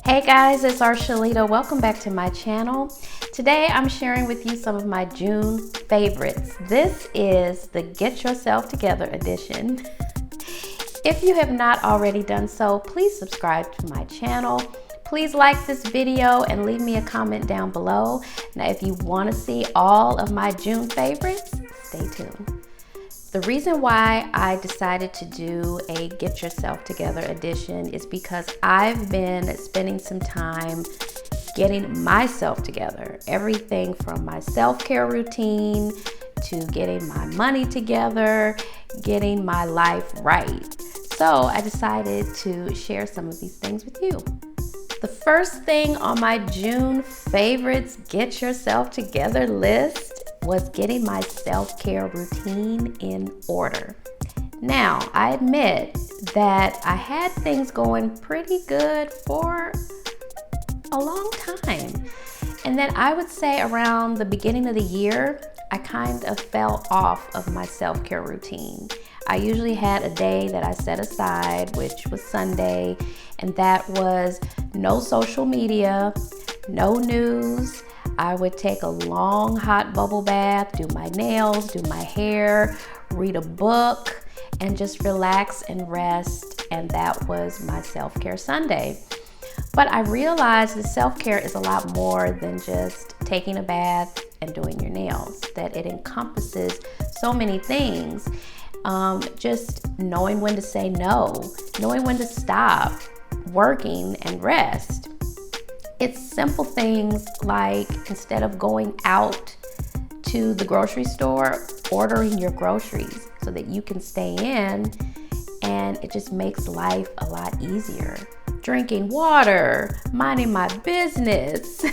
Hey guys, it's Archuleta. Welcome back to my channel. Today I'm sharing with you some of my June favorites. This is the Get Yourself Together edition. If you have not already done so, please subscribe to my channel. Please like this video and leave me a comment down below. Now, if you want to see all of my June favorites, stay tuned. The reason why I decided to do a Get Yourself Together edition is because I've been spending some time getting myself together. Everything from my self-care routine to getting my money together, getting my life right. So I decided to share some of these things with you. The first thing on my June favorites Get Yourself Together list was getting my self-care routine in order. Now, I admit that I had things going pretty good for a long time. And then I would say around the beginning of the year, I kind of fell off of my self-care routine. I usually had a day that I set aside, which was Sunday, and that was no social media, no news. I would take a long hot bubble bath, do my nails, do my hair, read a book, and just relax and rest. And that was my self-care Sunday. But I realized that self-care is a lot more than just taking a bath and doing your nails, that it encompasses so many things. Just knowing when to say no, knowing when to stop working and rest. It's simple things like instead of going out to the grocery store, ordering your groceries so that you can stay in, and it just makes life a lot easier. Drinking water, minding my business,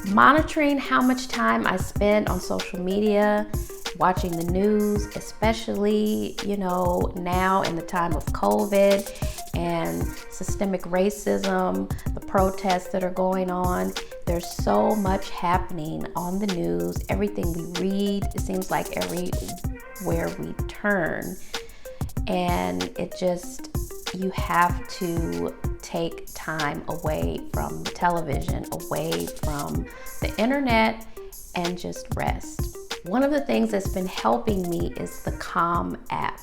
monitoring how much time I spend on social media, watching the news, especially, now in the time of COVID and systemic racism, the protests that are going on. There's so much happening on the news. Everything we read, it seems like everywhere we turn. And you have to take time away from the television, away from the internet, and just rest. One of the things that's been helping me is the Calm app.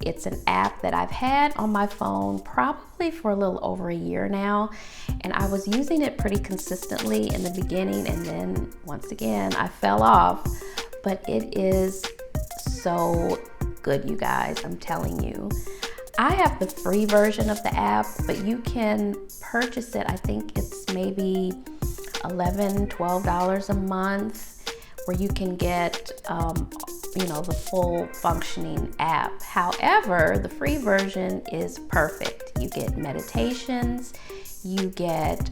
It's an app that I've had on my phone probably for a little over a year now, and I was using it pretty consistently in the beginning, and then once again I fell off. But it is so good, you guys, I'm telling you. I have the free version of the app, but you can purchase it. I think it's maybe $11, $12 a month, where you can get the full functioning app. However, the free version is perfect. You get meditations, you get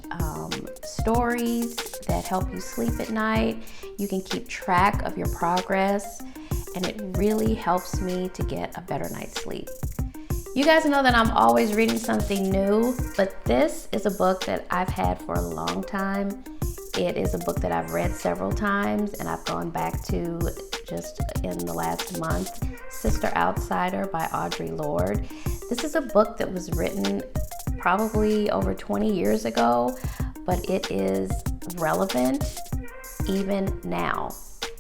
stories that help you sleep at night. You can keep track of your progress, and it really helps me to get a better night's sleep. You guys know that I'm always reading something new, but this is a book that I've had for a long time. It is a book that I've read several times, and I've gone back to just in the last month, Sister Outsider by Audre, Lorde. This is a book that was written probably over 20 years ago, but it is relevant even now.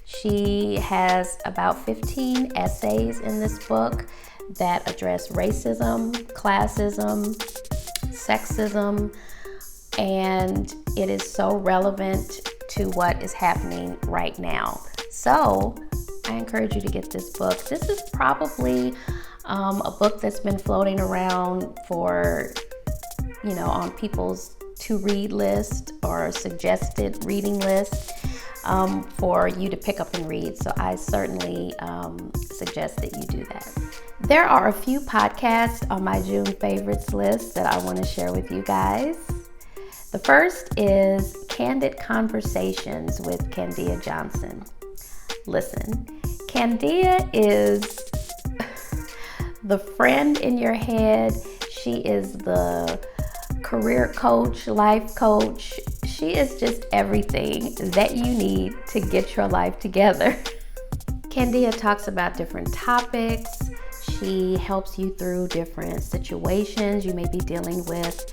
She has about 15 essays in this book that address racism, classism, sexism, and it is so relevant to what is happening right now. So I encourage you to get this book. This is probably a book that's been floating around for, on people's to-read list or suggested reading list for you to pick up and read. So I certainly suggest that you do that. There are a few podcasts on my June favorites list that I want to share with you guys. The first is Candid Conversations with Kandia Johnson. Listen, Kandia is the friend in your head. She is the career coach, life coach. She is just everything that you need to get your life together. Kandia talks about different topics. She helps you through different situations you may be dealing with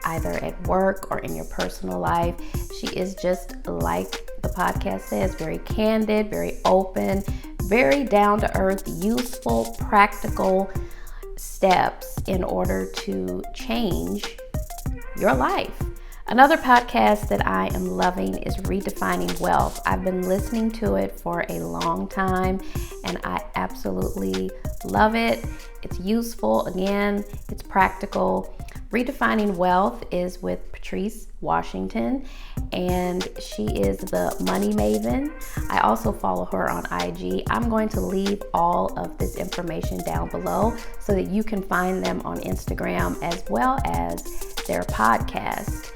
either at work or in your personal life. She is just like the podcast says, very candid, very open, very down to earth, useful, practical steps in order to change your life. Another podcast that I am loving is Redefining Wealth. I've been listening to it for a long time and I absolutely love it. It's useful. Again, it's practical. Redefining Wealth is with Patrice Washington, and she is the money maven. I also follow her on IG. I'm going to leave all of this information down below so that you can find them on Instagram as well as their podcast.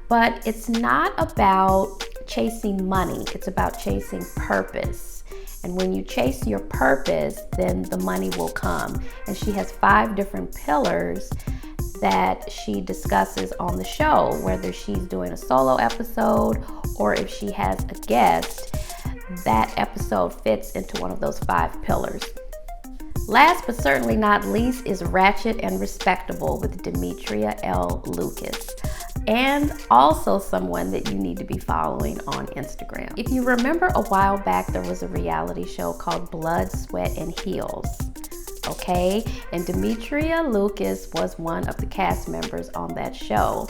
But it's not about chasing money. It's about chasing purpose. And when you chase your purpose, then the money will come. And she has 5 different pillars that she discusses on the show, whether she's doing a solo episode or if she has a guest, that episode fits into one of those 5 pillars. Last but certainly not least is Ratchet and Respectable with Demetria L. Lucas, and also someone that you need to be following on Instagram. If you remember, a while back there was a reality show called Blood, Sweat, and Heels. Okay, and Demetria Lucas was one of the cast members on that show.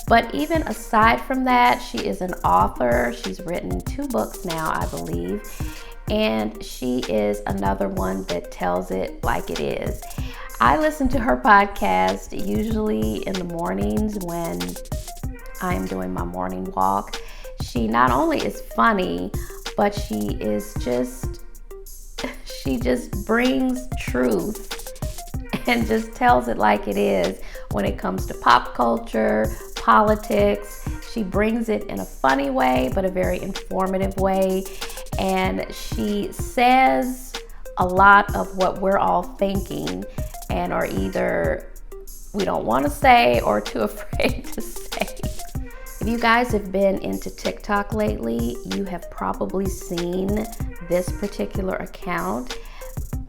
But even aside from that, she is an author. She's written 2 books now, I believe. And she is another one that tells it like it is. I listen to her podcast usually in the mornings when I'm doing my morning walk. She not only is funny, but she just brings truth and just tells it like it is when it comes to pop culture, politics. She brings it in a funny way, but a very informative way. And she says a lot of what we're all thinking and are either we don't want to say or too afraid to say. If you guys have been into TikTok lately, you have probably seen this particular account,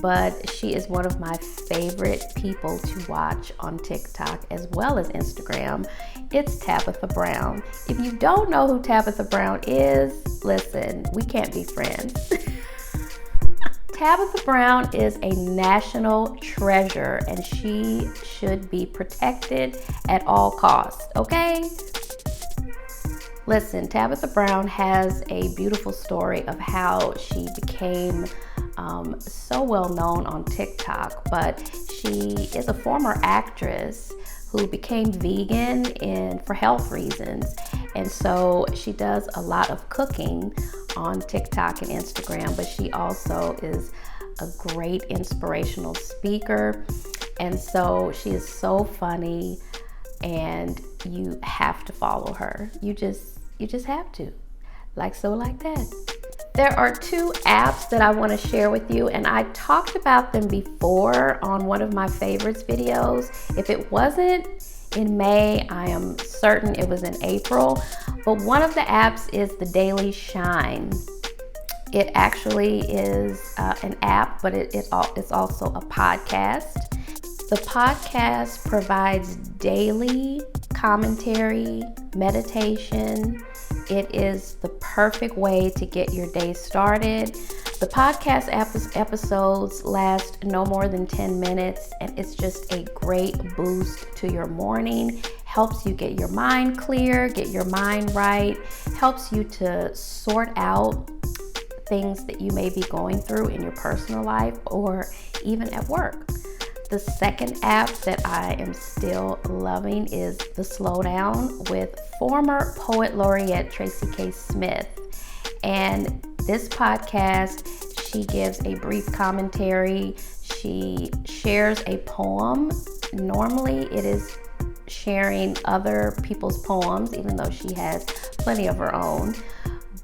but she is one of my favorite people to watch on TikTok as well as Instagram. It's Tabitha Brown. If you don't know who Tabitha Brown is, listen, we can't be friends. Tabitha Brown is a national treasure and she should be protected at all costs, okay? Listen, Tabitha Brown has a beautiful story of how she became so well known on TikTok, but she is a former actress who became vegan for health reasons. And so she does a lot of cooking on TikTok and Instagram, but she also is a great inspirational speaker. And so she is so funny and you have to follow her. You just have to. Like that. There are 2 apps that I want to share with you, and I talked about them before on one of my favorites videos. If it wasn't in May, I am certain it was in April. But one of the apps is the Daily Shine. It actually is an app, but it's also a podcast. The podcast provides daily commentary, meditation. It is the perfect way to get your day started. The podcast episodes last no more than 10 minutes, and it's just a great boost to your morning. Helps you get your mind clear, get your mind right, helps you to sort out things that you may be going through in your personal life or even at work. The second app that I am still loving is the Slowdown with former poet laureate Tracy K. Smith. And this podcast, she gives a brief commentary. She shares a poem. Normally it is sharing other people's poems, even though she has plenty of her own.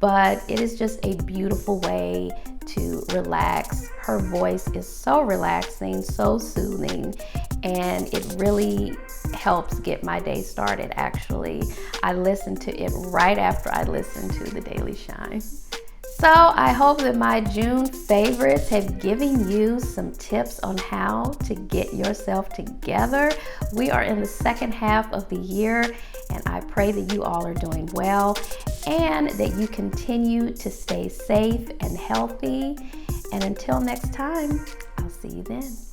But it is just a beautiful way to relax. Her voice is so relaxing, so soothing, and it really helps get my day started, actually. I listen to it right after I listen to The Daily Shine. So I hope that my June favorites have given you some tips on how to get yourself together. We are in the second half of the year, and I pray that you all are doing well and that you continue to stay safe and healthy. And until next time, I'll see you then.